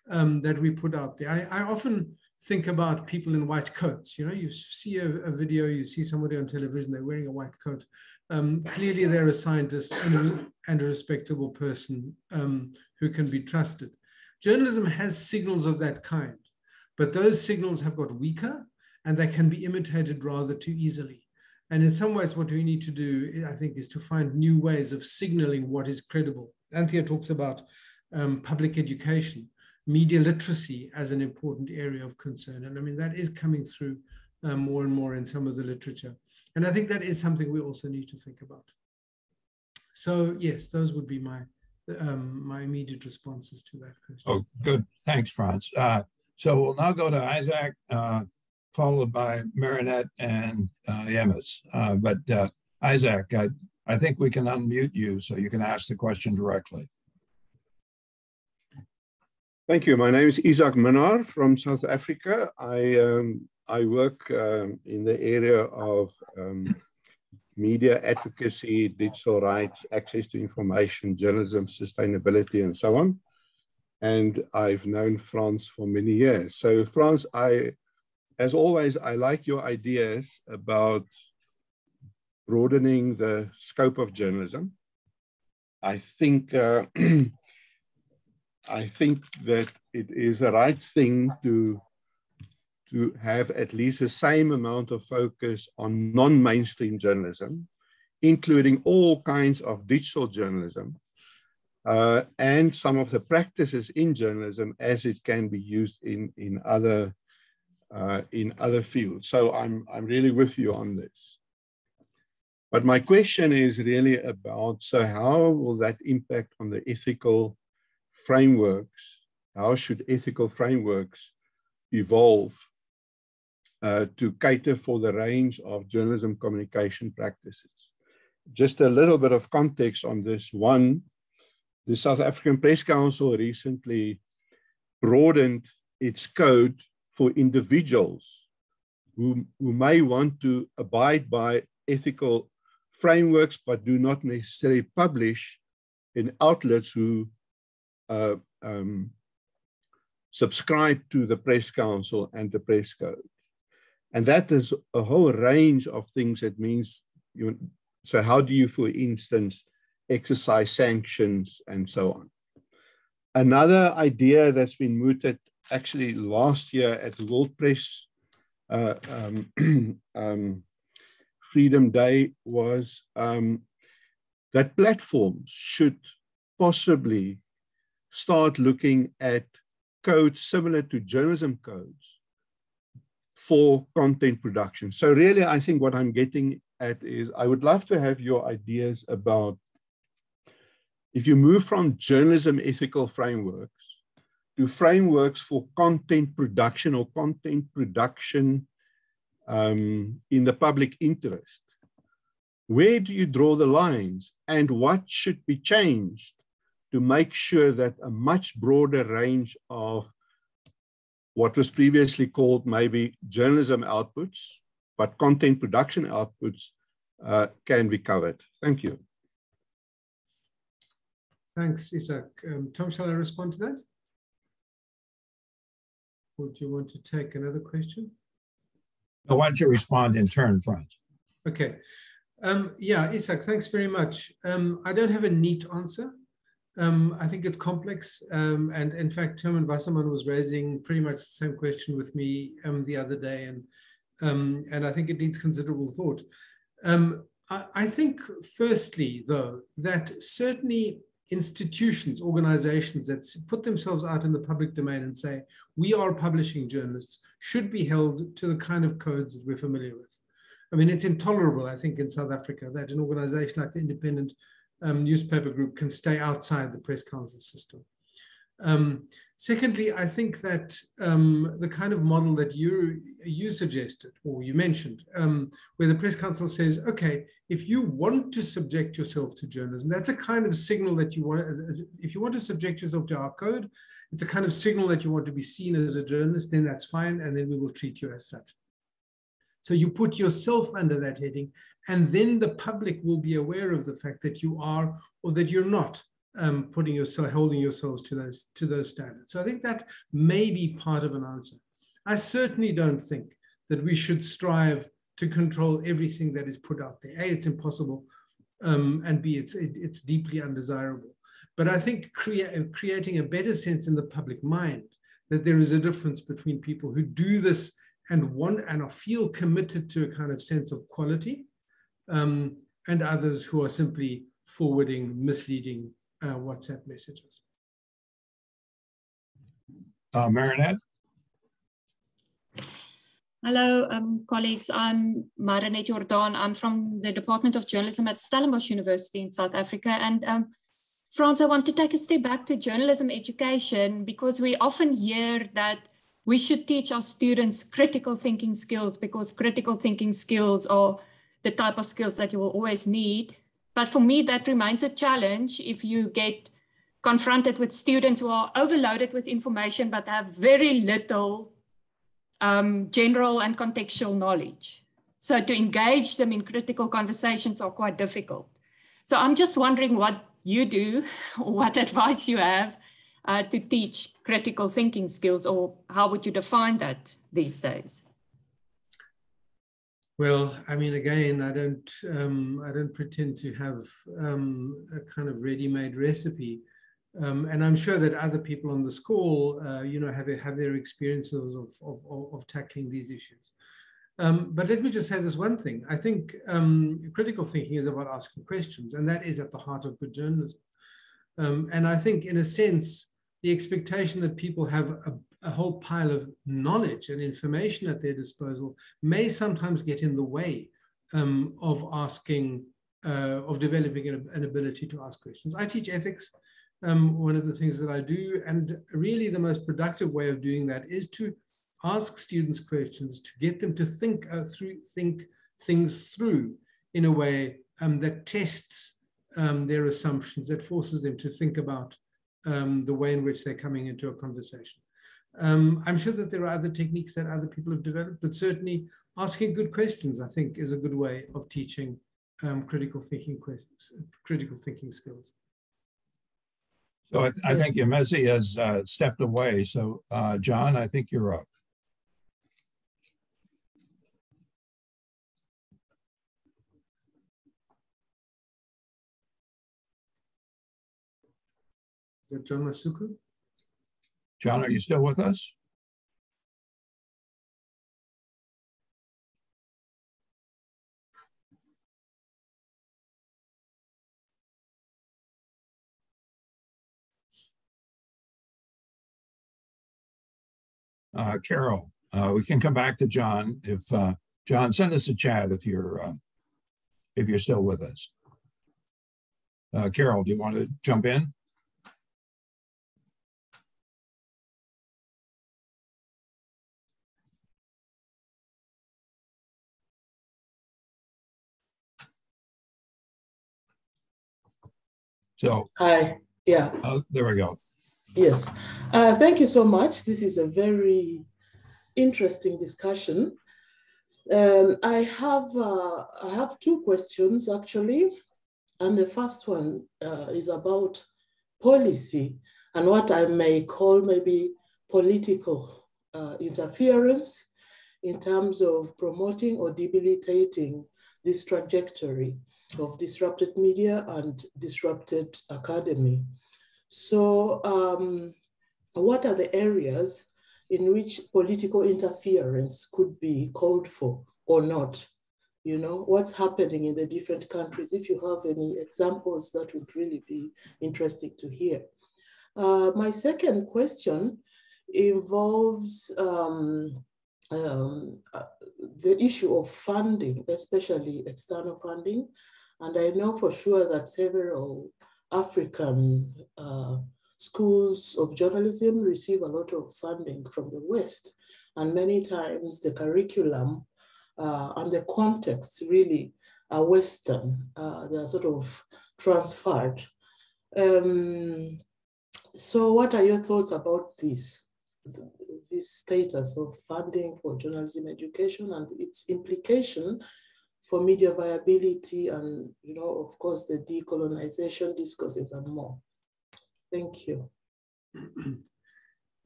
that we put out there. I often think about people in white coats. You see a video, you see somebody on television, they're wearing a white coat. Clearly they're a scientist and a respectable person who can be trusted. Journalism has signals of that kind, but those signals have got weaker and they can be imitated rather too easily. And in some ways, what we need to do, I think, is to find new ways of signaling what is credible. Anthea talks about public education, media literacy as an important area of concern. And I mean, that is coming through more and more in some of the literature. And I think that is something we also need to think about. So yes, those would be my my immediate responses to that question. Oh, good. Thanks, Franz. So we'll now go to Isaac, followed by Marinette and Yemis. But Isaac, I think we can unmute you so you can ask the question directly. Thank you. My name is Isaac Minnaar from South Africa. I work in the area of media advocacy, digital rights, access to information, journalism, sustainability, and so on. And I've known Franz for many years. So Franz, as always, I like your ideas about broadening the scope of journalism. I think I think that it is the right thing to have at least the same amount of focus on non-mainstream journalism, including all kinds of digital journalism, and some of the practices in journalism as it can be used in other fields. So I'm really with you on this. But my question is really about, so how will that impact on the ethical frameworks? How should ethical frameworks evolve to cater for the range of journalism communication practices? Just a little bit of context on this. One, the South African Press Council recently broadened its code for individuals who may want to abide by ethical frameworks but do not necessarily publish in outlets who subscribe to the Press Council and the Press Code. And that is a whole range of things that means, so how do you, for instance, exercise sanctions and so on? Another idea that's been mooted actually last year at the World Press Freedom Day was that platforms should possibly start looking at codes similar to journalism codes for content production. So really, I think what I'm getting at is I would love to have your ideas about if you move from journalism ethical frameworks to frameworks for content production or content production in the public interest. Where do you draw the lines and what should be changed to make sure that a much broader range of what was previously called maybe journalism outputs, but content production outputs can be covered? Thank you. Thanks, Isaac. Tom, shall I respond to that? Or do you want to take another question? No, why don't you respond in turn, Franz? Okay. Yeah, Isaac, thanks very much. I don't have a neat answer. I think it's complex. And in fact, Herman Wasserman was raising pretty much the same question with me the other day. And I think it needs considerable thought. I think, firstly, though, that certainly institutions, organizations that put themselves out in the public domain and say, we are publishing journalists, should be held to the kind of codes that we're familiar with. I mean, it's intolerable, I think, in South Africa that an organization like the Independent Newspaper Group can stay outside the Press Council system. Secondly, I think that the kind of model that you suggested or you mentioned, where the Press Council says, okay, if you want to subject yourself to journalism, that's a kind of signal that you want, if you want to subject yourself to our code, it's a kind of signal that you want to be seen as a journalist, then that's fine, and then we will treat you as such. So you put yourself under that heading, and then the public will be aware of the fact that you are or that you're not holding yourselves to those standards. So I think that may be part of an answer. I certainly don't think that we should strive to control everything that is put out there. A, it's impossible, and B, it's deeply undesirable. But I think creating a better sense in the public mind that there is a difference between people who do this and feel committed to a kind of sense of quality, and others who are simply forwarding misleading WhatsApp messages. Marinette? Hello, colleagues. I'm Marinette Jordan. I'm from the Department of Journalism at Stellenbosch University in South Africa. And Franz, I want to take a step back to journalism education, because we often hear that we should teach our students critical thinking skills, because critical thinking skills are the type of skills that you will always need. But for me, that remains a challenge if you get confronted with students who are overloaded with information but have very little general and contextual knowledge. So to engage them in critical conversations are quite difficult. So I'm just wondering what you do, or what advice you have to teach critical thinking skills, or how would you define that these days? Well, I mean, again, I don't pretend to have a kind of ready-made recipe, and I'm sure that other people on this call, you know, have their experiences of tackling these issues. But let me just say this one thing. I think critical thinking is about asking questions, and that is at the heart of good journalism. And I think, in a sense, the expectation that people have a whole pile of knowledge and information at their disposal may sometimes get in the way of asking, of developing an ability to ask questions. I teach ethics, one of the things that I do, and really the most productive way of doing that is to ask students questions, to get them to think things through in a way that tests their assumptions, that forces them to think about the way in which they're coming into a conversation. I'm sure that there are other techniques that other people have developed, but certainly asking good questions, I think, is a good way of teaching critical thinking skills. So I think Yemezi has stepped away. So John, I think you're up. Is that John Masuku? John, are you still with us? Carol, we can come back to John. If John, send us a chat if you're still with us. Carol, do you want to jump in? So, hi, yeah. There we go. Yes, thank you so much. This is a very interesting discussion. I have two questions actually, and the first one is about policy and what I may call maybe political interference in terms of promoting or debilitating this trajectory of disrupted media and disrupted academy. So what are the areas in which political interference could be called for or not? You know, what's happening in the different countries? If you have any examples, that would really be interesting to hear. My second question involves the issue of funding, especially external funding. And I know for sure that several African schools of journalism receive a lot of funding from the West. And many times the curriculum and the context really are Western. They are sort of transferred. So what are your thoughts about this status of funding for journalism education and its implication for media viability and, you know, of course, the decolonization discourses and more? Thank you.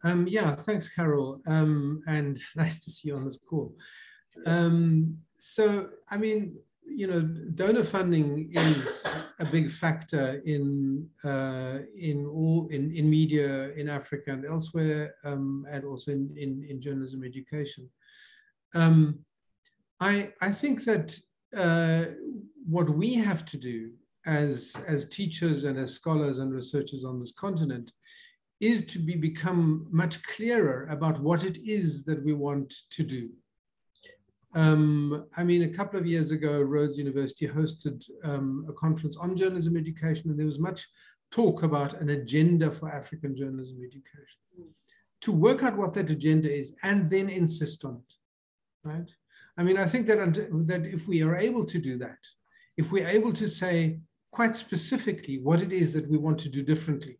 Yeah, thanks, Carol, and nice to see you on this call. Yes. So, I mean, you know, donor funding is a big factor in media in Africa and elsewhere, and also in journalism education. I think that what we have to do as teachers and as scholars and researchers on this continent is to become much clearer about what it is that we want to do. I mean, a couple of years ago, Rhodes University hosted a conference on journalism education, and there was much talk about an agenda for African journalism education. to work out what that agenda is and then insist on it, right? I mean, I think that if we are able to do that, if we're able to say quite specifically what it is that we want to do differently,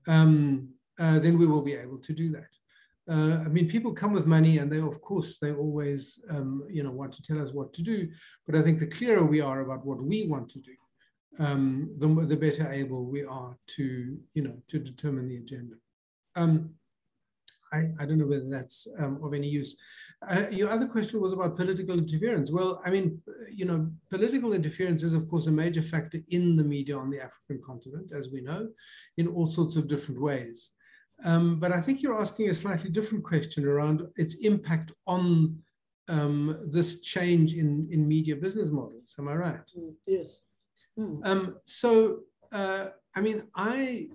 then we will be able to do that. I mean, people come with money and they, of course, they always, want to tell us what to do. But I think the clearer we are about what we want to do, the better able we are to determine the agenda. I don't know whether that's of any use. Your other question was about political interference. Well, I mean, political interference is, of course, a major factor in the media on the African continent, as we know, in all sorts of different ways. But I think you're asking a slightly different question around its impact on this change in media business models. Am I right? Yes. I mean, I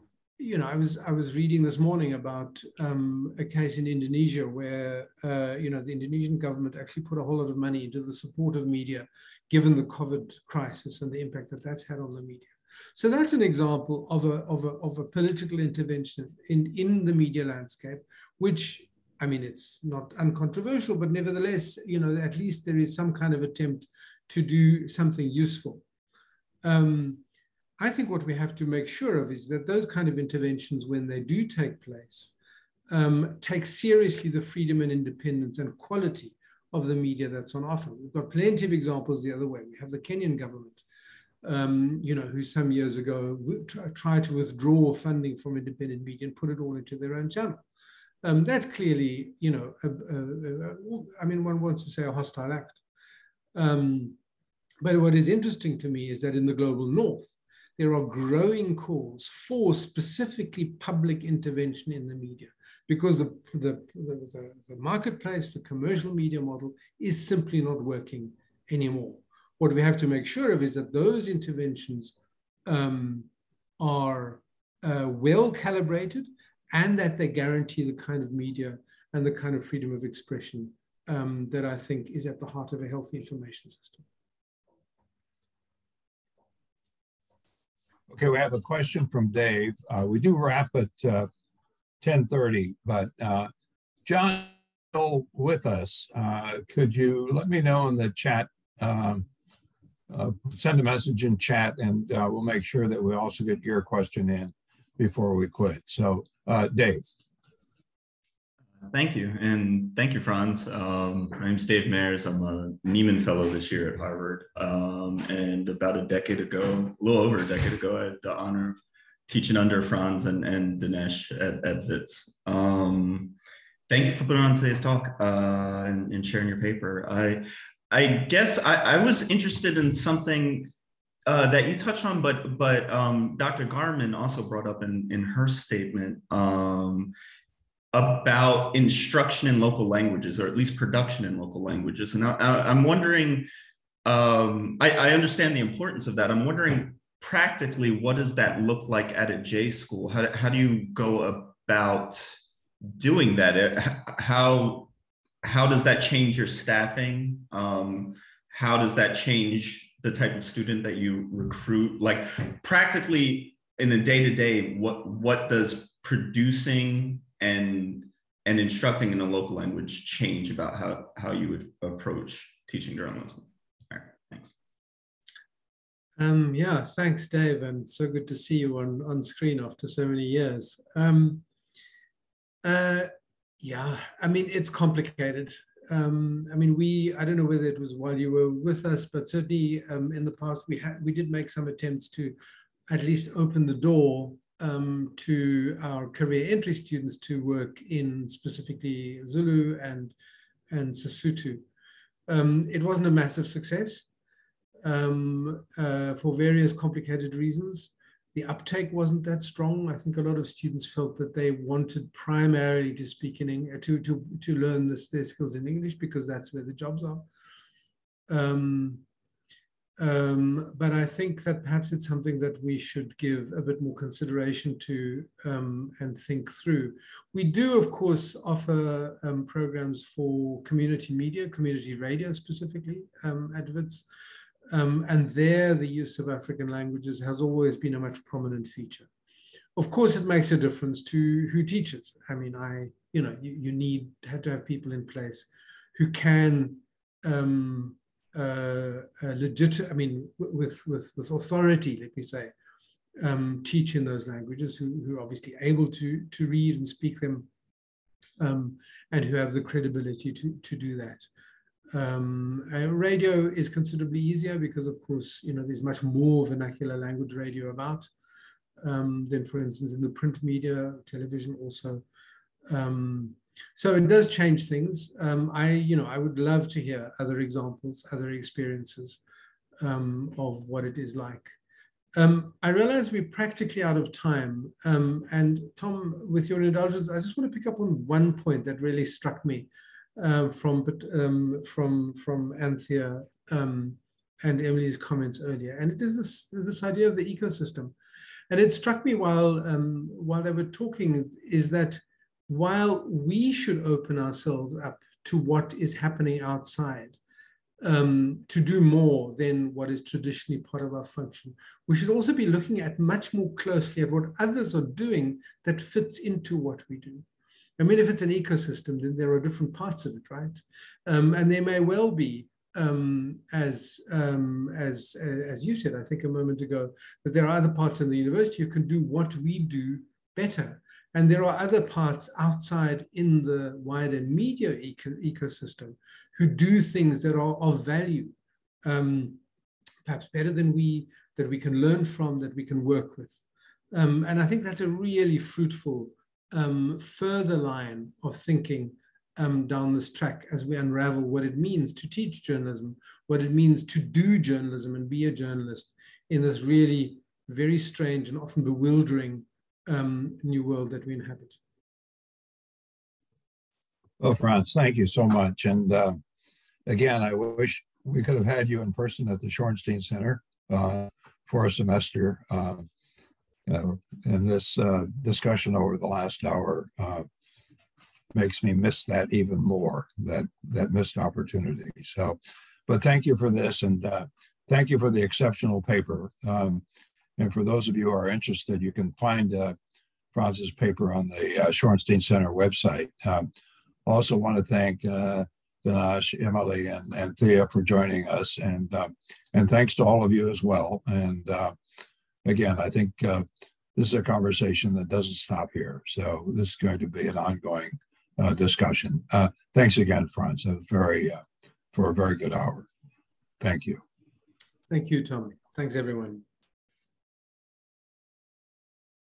was reading this morning about a case in Indonesia where, the Indonesian government actually put a whole lot of money into the support of media, given the COVID crisis and the impact that that's had on the media. So that's an example of a political intervention in the media landscape, which, I mean, it's not uncontroversial, but nevertheless, at least there is some kind of attempt to do something useful. I think what we have to make sure of is that those kind of interventions, when they do take place, take seriously the freedom and independence and quality of the media that's on offer. We've got plenty of examples the other way. We have the Kenyan government, who some years ago tried to withdraw funding from independent media and put it all into their own channel. That's clearly, I mean, one wants to say a hostile act. But what is interesting to me is that in the global north, there are growing calls for specifically public intervention in the media, because the marketplace, the commercial media model is simply not working anymore. What we have to make sure of is that those interventions are well calibrated and that they guarantee the kind of media and the kind of freedom of expression that I think is at the heart of a healthy information system. Okay, we have a question from Dave. We do wrap at 10:30, but John is still with us. Could you let me know in the chat, send a message in chat, and we'll make sure that we also get your question in before we quit. So Dave. Thank you, and thank you, Franz. My name's Dave Mayers. I'm a Nieman Fellow this year at Harvard, and about a decade ago, a little over a decade ago, I had the honor of teaching under Franz and Dinesh at WITS. Thank you for putting on today's talk and sharing your paper. I guess I was interested in something that you touched on, but Dr. Garman also brought up in her statement about instruction in local languages, or at least production in local languages. And I'm wondering, I understand the importance of that. I'm wondering practically, what does that look like at a J school? How do you go about doing that? How does that change your staffing? How does that change the type of student that you recruit? Like practically in the day-to-day, what does producing and instructing in a local language change about how you would approach teaching journalism? All right, thanks. Yeah, thanks, Dave, and so good to see you on screen after so many years. Yeah, I mean, it's complicated. I mean, I don't know whether it was while you were with us, but certainly in the past we did make some attempts to at least open the door to our career entry students to work in specifically Zulu and Sesotho. It wasn't a massive success for various complicated reasons. The uptake wasn't that strong. I think a lot of students felt that they wanted primarily to speak in English, to learn their skills in English, because that's where the jobs are. But I think that perhaps it's something that we should give a bit more consideration to and think through. We do, of course, offer programs for community media, community radio specifically at WITS. And there, the use of African languages has always been a much prominent feature. Of course, it makes a difference to who teaches. I mean, you have to have people in place who can with authority, let me say, teach in those languages, who are obviously able to read and speak them, and who have the credibility to do that. Radio is considerably easier because, of course, there's much more vernacular language radio about than, for instance, in the print media, television also. So it does change things. I would love to hear other examples, other experiences of what it is like. I realize we're practically out of time. And Tom, with your indulgence, I just want to pick up on one point that really struck me from Anthea and Emily's comments earlier. And it is this idea of the ecosystem. And it struck me while they were talking, is that while we should open ourselves up to what is happening outside, to do more than what is traditionally part of our function, we should also be looking at much more closely at what others are doing that fits into what we do. I mean, if it's an ecosystem, then there are different parts of it, right? And there may well be, as you said, I think a moment ago, that there are other parts of the university who can do what we do better. And there are other parts outside in the wider media ecosystem who do things that are of value, perhaps better than that we can learn from, that we can work with. And I think that's a really fruitful further line of thinking down this track as we unravel what it means to teach journalism, what it means to do journalism and be a journalist in this really very strange and often bewildering new world that we inhabit. Well, Franz, thank you so much. And again, I wish we could have had you in person at the Shorenstein Center for a semester. And this discussion over the last hour makes me miss that even more, that missed opportunity. So, but thank you for this, and thank you for the exceptional paper. And for those of you who are interested, you can find Franz's paper on the Shorenstein Center website. Also want to thank Dinesh, Emily, and Anthea for joining us, and thanks to all of you as well. And again, I think this is a conversation that doesn't stop here. So this is going to be an ongoing discussion. Thanks again, Franz. It was for a very good hour. Thank you. Thank you, Tom. Thanks, everyone.